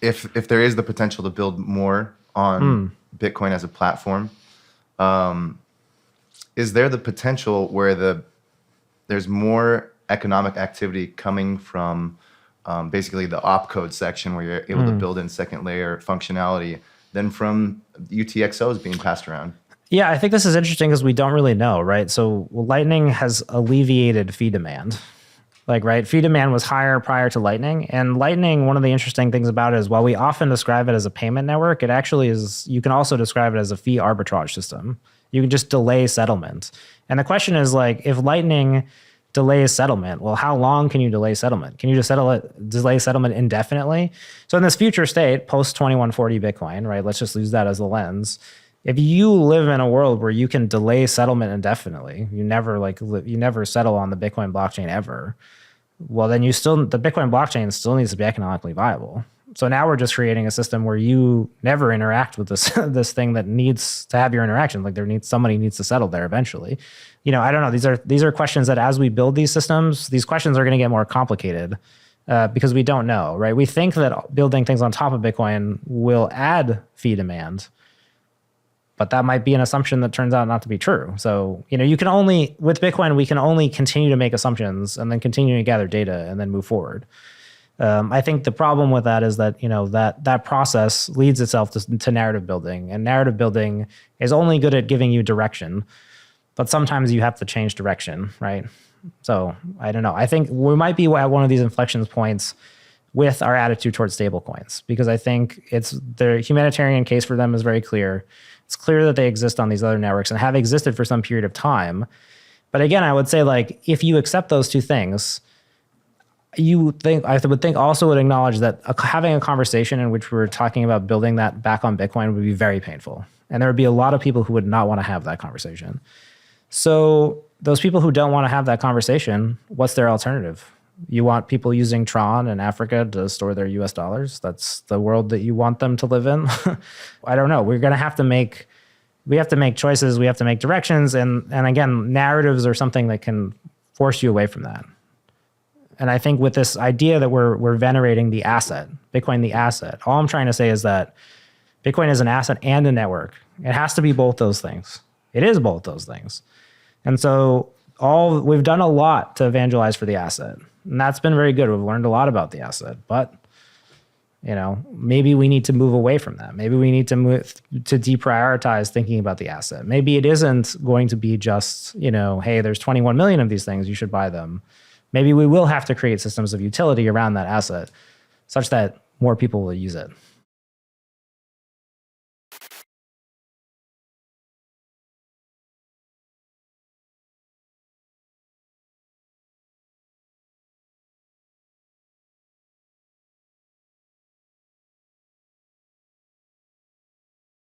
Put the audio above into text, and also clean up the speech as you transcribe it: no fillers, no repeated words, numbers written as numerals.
If there is the potential to build more on Bitcoin as a platform, is there the potential where there's more economic activity coming from basically the opcode section where you're able to build in second layer functionality than from UTXOs being passed around? Yeah, I think this is interesting because we don't really know, right? So Lightning has alleviated fee demand. Like, right, fee demand was higher prior to Lightning. And Lightning, one of the interesting things about it is while we often describe it as a payment network, it actually is, you can also describe it as a fee arbitrage system. You can just delay settlement. And the question is like, if Lightning delays settlement, well, how long can you delay settlement? Can you just delay settlement indefinitely? So in this future state, post 2140 Bitcoin, right, let's just use that as a lens. If you live in a world where you can delay settlement indefinitely, you never settle on the Bitcoin blockchain ever, well, then the Bitcoin blockchain still needs to be economically viable. So now we're just creating a system where you never interact with this thing that needs to have your interaction. Like somebody needs to settle there eventually. I don't know. These are questions that as we build these systems, these questions are going to get more complicated because we don't know, right? We think that building things on top of Bitcoin will add fee demand, but that might be an assumption that turns out not to be true. So, with Bitcoin, we can only continue to make assumptions and then continue to gather data and then move forward. I think the problem with that is that, that process leads itself to narrative building, and narrative building is only good at giving you direction, but sometimes you have to change direction, right? So I don't know. I think we might be at one of these inflection points with our attitude towards stablecoins, because I think the humanitarian case for them is very clear. It's clear that they exist on these other networks and have existed for some period of time. But again, I would say, like, if you accept those two things, I would acknowledge that having a conversation in which we're talking about building that back on Bitcoin would be very painful. And there would be a lot of people who would not want to have that conversation. So those people who don't want to have that conversation, what's their alternative? You want people using Tron in Africa to store their US dollars? That's the world that you want them to live in? I don't know. We have to make choices. We have to make directions. And again, narratives are something that can force you away from that. And I think with this idea that we're venerating the asset, Bitcoin the asset, all I'm trying to say is that Bitcoin is an asset and a network. It has to be both those things. It is both those things. And so we've done a lot to evangelize for the asset. And that's been very good. We've learned a lot about the asset. But, maybe we need to move away from that. Maybe we need to move to deprioritize thinking about the asset. Maybe it isn't going to be just, hey, there's 21 million of these things, you should buy them. Maybe we will have to create systems of utility around that asset such that more people will use it.